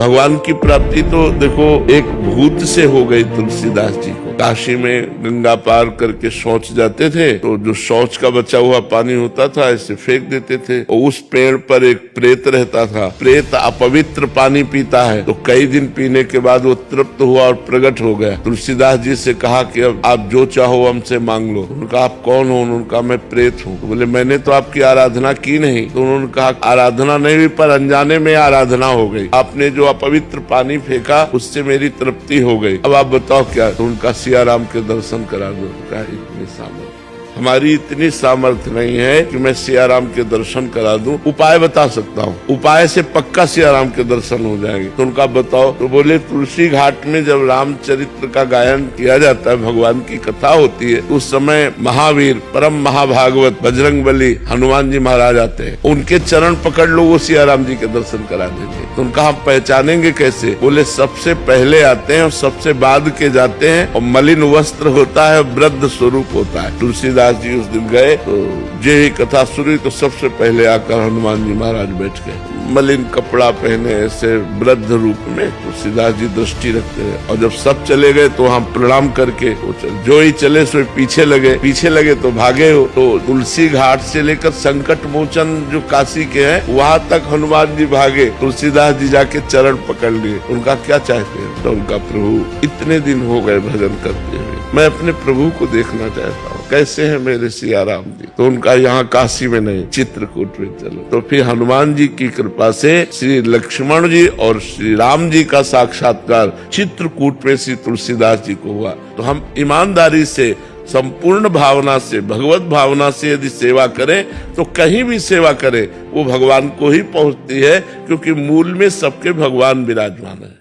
भगवान की प्राप्ति तो देखो एक भूत से हो गई तुलसीदास जी को। काशी में गंगा पार करके शौच जाते थे तो जो शौच का बचा हुआ पानी होता था ऐसे फेंक देते थे और उस पेड़ पर एक प्रेत रहता था। प्रेत अपवित्र पानी पीता है तो कई दिन पीने के बाद वो तृप्त हुआ और प्रकट हो गया। तुलसीदास जी से कहा कि अब आप जो चाहो हमसे मांग लो। उनका आप कौन हो? उन्होंने कहा मैं प्रेत हूँ। तो बोले मैंने तो आपकी आराधना की नहीं। तो उन्होंने कहा आराधना नहीं हुई पर अनजाने में आराधना हो गई। आपने जो अपवित्र पानी फेंका उससे मेरी तृप्ति हो गई। अब आप बताओ क्या? तो उनका सिया राम के दर्शन करा दो। क्या इतनी सामर्थ्य? हमारी इतनी सामर्थ्य नहीं है कि मैं सिया राम के दर्शन करा दूं। उपाय बता सकता हूँ, उपाय से पक्का सिया राम के दर्शन हो जाएंगे। तो उनका बताओ। तो बोले तुलसी घाट में जब रामचरित्र का गायन किया जाता है, भगवान की कथा होती है, उस समय महावीर परम महाभागवत बजरंगबली हनुमान जी महाराज आते हैं। उनके चरण पकड़ लो, वो सिया राम जी के दर्शन करा देंगे। तो उनका हम पहचानेंगे कैसे? बोले सबसे पहले आते हैं और सबसे बाद के जाते हैं और मलिन वस्त्र होता है, वृद्ध स्वरूप होता है। तुलसीदास जी उस दिन गए तो जे ही कथा सुनी तो सबसे पहले आकर हनुमान जी महाराज बैठ गए। मलिन कपड़ा पहने ऐसे वृद्ध रूप में तुलसीदास जी दृष्टि रखते हैं। और जब सब चले गए तो हम प्रणाम करके जो ही चले सो पीछे लगे तो भागे हो। तो तुलसी घाट से लेकर संकट मोचन जो काशी के हैं वहाँ तक हनुमान जी भागे। तुलसीदास जी जाके चरण पकड़ लिए। उनका क्या चाहते हैं? तो उनका प्रभु इतने दिन हो गए भजन करते हुए, मैं अपने प्रभु को देखना चाहता हूँ, कैसे है मेरे सिया राम जी। तो उनका यहाँ काशी में नहीं, चित्रकूट में चलो। तो फिर हनुमान जी की कृपा से श्री लक्ष्मण जी और श्री राम जी का साक्षात्कार चित्रकूट में श्री तुलसीदास जी को हुआ। तो हम ईमानदारी से संपूर्ण भावना से भगवत भावना से यदि सेवा करें तो कहीं भी सेवा करें वो भगवान को ही पहुंचती है, क्योंकि मूल में सबके भगवान विराजमान है।